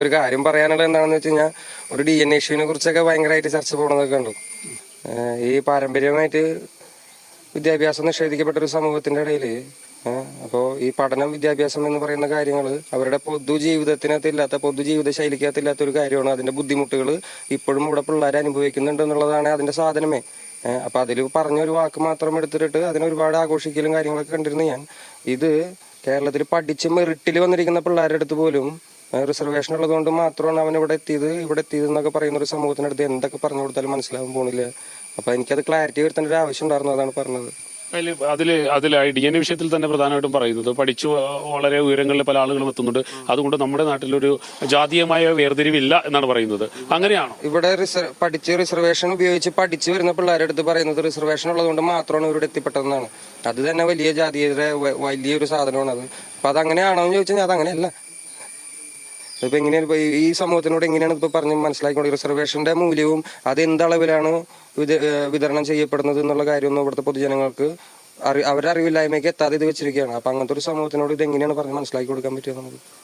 ഒരു കാര്യം പറയാനുള്ളത് എന്താണെന്ന് വെച്ച് കഴിഞ്ഞാൽ ഒരു DNA ഇഷ്യൂവിനെ കുറിച്ചൊക്കെ ഭയങ്കരമായിട്ട് ചർച്ച പോകണമെന്നൊക്കെ കണ്ടു. ഈ പാരമ്പര്യമായിട്ട് വിദ്യാഭ്യാസം നിഷേധിക്കപ്പെട്ട ഒരു സമൂഹത്തിന്റെ ഇടയിൽ അപ്പോൾ ഈ പഠനം വിദ്യാഭ്യാസം എന്ന് പറയുന്ന കാര്യങ്ങൾ അവരുടെ പൊതുജീവിതത്തിനകത്തില്ലാത്ത പൊതുജീവിത ശൈലിക്കകത്തില്ലാത്ത ഒരു കാര്യമാണ്. അതിന്റെ ബുദ്ധിമുട്ടുകൾ ഇപ്പോഴും ഇവിടെ പിള്ളേർ അനുഭവിക്കുന്നുണ്ട് എന്നുള്ളതാണ് അതിന്റെ സാധനമേ. അപ്പൊ അതിൽ പറഞ്ഞൊരു വാക്ക് മാത്രം എടുത്തിട്ട് അതിനെ ഒരുപാട് ആഘോഷിക്കലും കാര്യങ്ങളൊക്കെ കണ്ടിരുന്നു ഞാൻ. ഇത് കേരളത്തിൽ പഠിച്ച് മെറിറ്റിൽ വന്നിരിക്കുന്ന പിള്ളേരുടെ അടുത്ത് പോലും റിസർവേഷൻ ഉള്ളതുകൊണ്ട് മാത്രമാണ് അവൻ ഇവിടെ എത്തിയത് എന്നൊക്കെ പറയുന്ന ഒരു സമൂഹത്തിനടുത്ത് എന്തൊക്കെ പറഞ്ഞു കൊടുത്താലും മനസ്സിലാവാൻ പോണില്ല. അപ്പൊ എനിക്കത് ക്ലാരിറ്റി വരുത്തേണ്ട ഒരു ആവശ്യം ഉണ്ടായിരുന്നു, അതാണ് പറഞ്ഞത്. അതിൽ DNA വിഷയത്തിൽ തന്നെ പ്രധാനമായിട്ടും പറയുന്നത് പഠിച്ചു വളരെ ഉയരങ്ങളിൽ പല ആളുകളും എത്തുന്നുണ്ട്, അതുകൊണ്ട് നമ്മുടെ നാട്ടിലൊരു ജാതീയമായ വേർതിരിവില്ല എന്നാണ് പറയുന്നത്. അങ്ങനെയാണോ? ഇവിടെ റിസർവേഷൻ ഉപയോഗിച്ച് പഠിച്ചു വരുന്ന പിള്ളേരുടെ അടുത്ത് പറയുന്നത് റിസർവേഷൻ ഉള്ളതുകൊണ്ട് മാത്രമാണ് ഇവരുടെ എത്തിപ്പെട്ടതെന്നാണ്. അത് തന്നെ വലിയ ജാതീയത വലിയൊരു സാധനമാണ് അത്. അപ്പൊ അതങ്ങനെയാണോ എന്ന് ചോദിച്ചാൽ അതങ്ങനെയല്ല. ഇപ്പൊ എങ്ങനെയാണ് ഇപ്പൊ ഈ സമൂഹത്തിനോട് എങ്ങനെയാണ് ഇപ്പൊ പറഞ്ഞ് മനസ്സിലാക്കിക്കൊണ്ട് റിസർവേഷന്റെ മൂല്യവും അത് എന്തളവിലാണ് വിതരണം ചെയ്യപ്പെടുന്നത് എന്നുള്ള കാര്യമൊന്നും ഇവിടുത്തെ പൊതുജനങ്ങൾക്ക് അവരുടെ അറിവില്ലായ്മയ്ക്ക് എത്താതെ ഇത് വെച്ചിരിക്കുകയാണ്. അപ്പൊ അങ്ങനത്തെ ഒരു സമൂഹത്തിനോട് ഇത് എങ്ങനെയാണ് പറഞ്ഞ് മനസ്സിലാക്കി കൊടുക്കാൻ പറ്റുക നമുക്ക്?